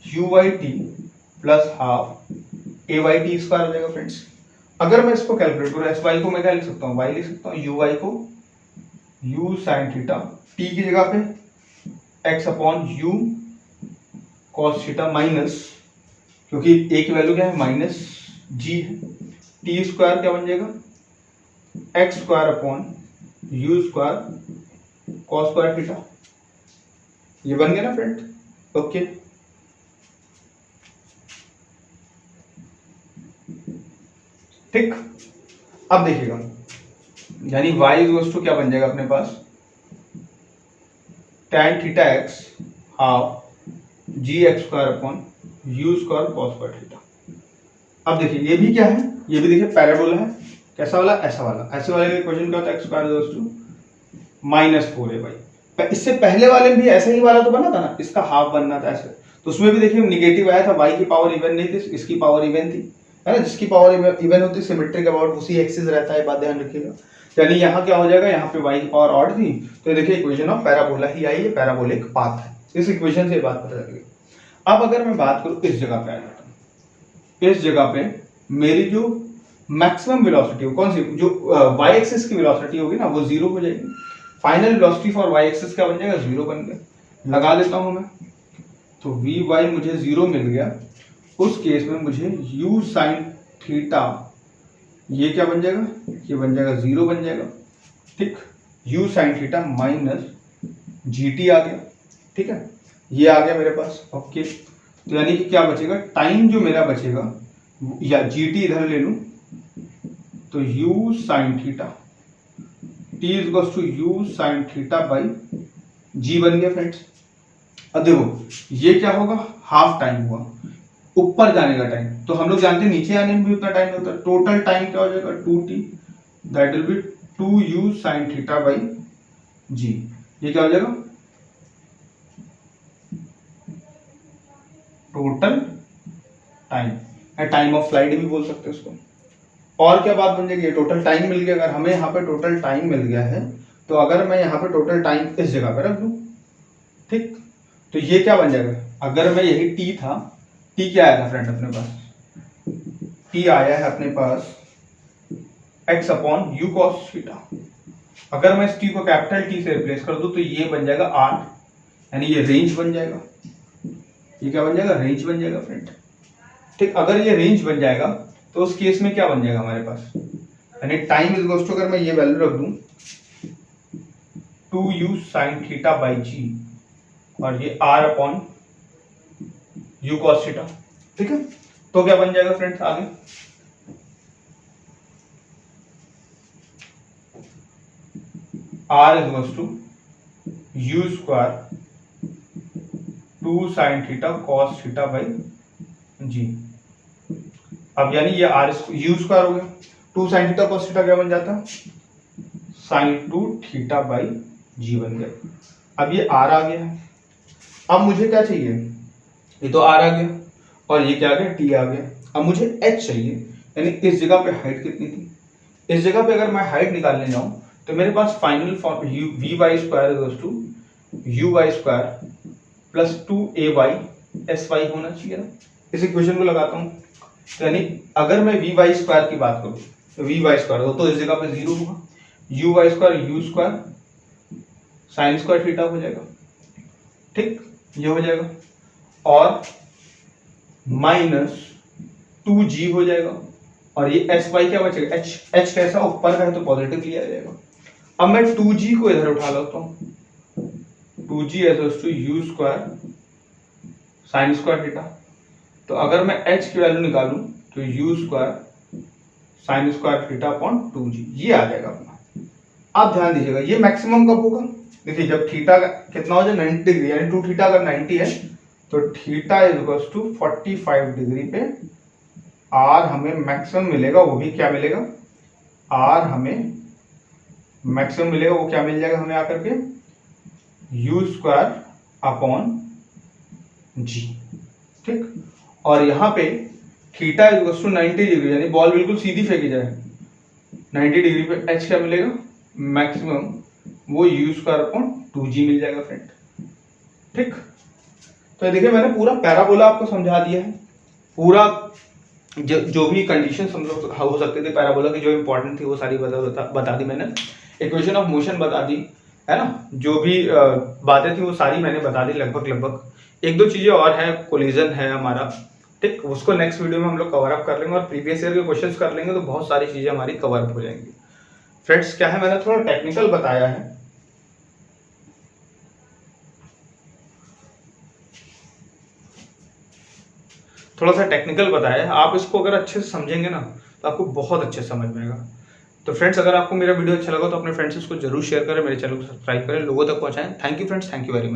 u y t plus half a y t square हो जाएगा फ्रेंड्स। अगर मैं इसको कैलकुलेट करूं, एस वाई को मैं क्या लिख सकता हूँ, वाई लिख सकता हूँ, यू वाई को यू साइन थीटा, टी की जगह पे x upon you cos theta minus, क्योंकि ए की वैल्यू क्या है माइनस जी है, टी स्क्वायर क्या बन जाएगा x square upon u square cos square theta. ये बन गया ना फ्रेंड, ओके। ठीक, अब देखिएगा यानी y इक्वल्स टू क्या बन जाएगा अपने पास tan theta x half g x square upon u square cos square theta. अब देखिए ये भी क्या है, ये भी देखिए पैराबोला है, कैसा वाला, ऐसा वाला। ऐसे वाले का इक्वेशन क्या होता है, x square equals to minus 4a/। इससे पहले वाले में भी ऐसा ही वाला तो बना था ना, इसका हाफ बनना था ऐसे, तो उसमें भी देखिए निगेटिव आया था, y की पावर इवन नहीं थी, इसकी पावर इवन थी, है ना, जिसकी पावर इवन होती है सिमेट्रिक अबाउट उसी एक्सिस रहता है, बात ध्यान रखिएगा। यानी यहाँ क्या हो जाएगा, यहाँ पे वाई और ऑड थी, तो देखिए इक्वेशन ऑफ पैराबोला ही आई है, पैराबोलिक पाथ है, इस इक्वेशन से बात पता चलेगी। अब अगर मैं बात करूँ इस जगह पे आ जाता हूँ, इस जगह पे मेरी जो मैक्सिमम वेलोसिटी हो कौन सी, जो वाई एक्सिस की वेलोसिटी होगी ना वो 0 हो जाएगी। Final velocity for y axis क्या बन जाएगा, 0 बन गया। लगा देता हूं मैं, तो वी वाई मुझे 0 मिल गया। उस केस में मुझे u साइन थीटा ये क्या बन जाएगा, ये बन जाएगा 0 बन जाएगा। ठीक, u sine theta minus GT आ गया। ठीक है, ये आ गया मेरे पास। ओके, तो यानी कि क्या बचेगा, टाइम जो मेरा बचेगा, या GT इधर ले लूं तो u sine theta t is equals to u sine theta by g बन गया फ्रेंड्स। अब देखो ये क्या होगा, हाफ टाइम हुआ, ऊपर जाने का टाइम, तो हम लोग जानते हैं नीचे आने में भी उतना टाइम लगता है। टोटल टाइम क्या हो जाएगा 2t, that will be 2u sign theta by g। ये क्या हो जाएगा, total time, time of flight भी बोल सकते हैं उसको। और क्या बात बन जाएगी, टोटल टाइम मिल गया। अगर हमें यहाँ पे टोटल टाइम मिल गया है, तो अगर मैं यहाँ पे टोटल टाइम इस जगह पे रख दूं, ठीक, तो ये क्या बन जाएगा, अगर मैं यही t था, t क्या आया था फ्रेंड अपने पास, t आया है अपने पास x upon u cos theta. अगर मैं इस t को कैपिटल T से रिप्लेस कर दूं तो ये बन जाएगा r, यानी ये रेंज बन जाएगा। ये क्या बन जाएगा, रेंज बन जाएगा फ्रेंड। ठीक, अगर ये रेंज बन जाएगा तो उस केस में क्या बन जाएगा हमारे पास, यानी टाइम इज इक्वल्स टू, अगर मैं ये वैल्यू रख दूं 2u sign theta by g, और ये r upon u cos theta. ठीक है, तो क्या बन जाएगा फ्रेंड्स आगे, r is equals to u square 2 sine theta cos theta by g। अब यानी ये r u स्क्वायर हो गया, 2 साइन थीटा cos थीटा क्या बन जाता है, साइन 2 थीटा बाई g बन गया। अब ये r आ गया है। अब मुझे क्या चाहिए, ये तो r आ गया और ये क्या आ गया, t आ गया। अब मुझे h चाहिए, यानी इस जगह पे हाइट कितनी थी, इस जगह पे अगर मैं हाइट निकालने जाऊं तो मेरे पास final form v y square equals to u y square plus 2ay sy होना चाहिए ना। इस इक्वेशन को लगाता हूँ, तो यानी अगर मैं वी वाई स्क्वायर की बात करूँ तो वी वाई स्क्वायर तो इस जगह पे 0 होगा, u y square u square sine square theta हो जाएगा। ठीक, ये हो जाएगा, और माइनस 2g हो जाएगा, और ये एस वाई क्या बचेगा, h कैसा ऊपर का है तो पॉजिटिव लिया जाएगा। अब मैं 2g को इधर उठा लेता हूँ, 2g equals to u square sine square theta. तो अगर मैं h की वैल्यू निकालूं तो u square sine square theta upon 2g, ये आ जाएगा अपना। आप ध्यान दीजिएगा ये मैक्सिमम कब होगा, देखिए जब थीटा कितना हो जाए 90 डिग्री, यानी 2 थीटा अगर 90 है तो theta is equals to 45 degree पे r हमें मैक्सिमम मिलेगा। वो भी क्या मिलेगा, r हमें मैक्सिमम मिलेगा, वो क्या मिल जाएगा हमें आकर के, यू स्क्वायर अपॉन g। ठीक, और यहाँ पे theta is equals to 90 degree, यानी बॉल बिल्कुल सीधी फेंकी जाए 90 डिग्री पे h क्या मिलेगा, मैक्सिमम वो यू स्क्वायर अपॉन 2g मिल जाएगा फ्रेंड। ठीक, तो देखिए मैंने पूरा पैराबोला आपको समझा दिया है, पूरा जो भी कंडीशन हम लोग हो सकते थे पैराबोला की, जो इंपॉर्टेंट थी वो सारी बता दी मैंने। इक्वेशन ऑफ मोशन बता दी है ना, जो भी बातें थी वो सारी मैंने बता दी लगभग। एक दो चीजें और है, कोलिजन है हमारा, ठीक, उसको नेक्स्ट वीडियो में हम लोग कवर अप कर लेंगे, और प्रीवियस ईयर के क्वेश्चंस कर लेंगे, तो बहुत सारी चीजें हमारी कवर अप हो जाएंगी। फ्रेंड्स क्या है, मैंने थोड़ा टेक्निकल बताया है, थोड़ा सा टेक्निकल बताया है। आप इसको अगर अच्छे से समझेंगे ना तो आपको बहुत अच्छे से समझ में आएगा। तो फ्रेंड्स अगर आपको मेरा वीडियो अच्छा लगा तो अपने फ्रेंड्स को जरूर शेयर करें, मेरे चैनल को सब्सक्राइब करें, लोगों तक पहुंचाएं। Thank you friends, thank you very much.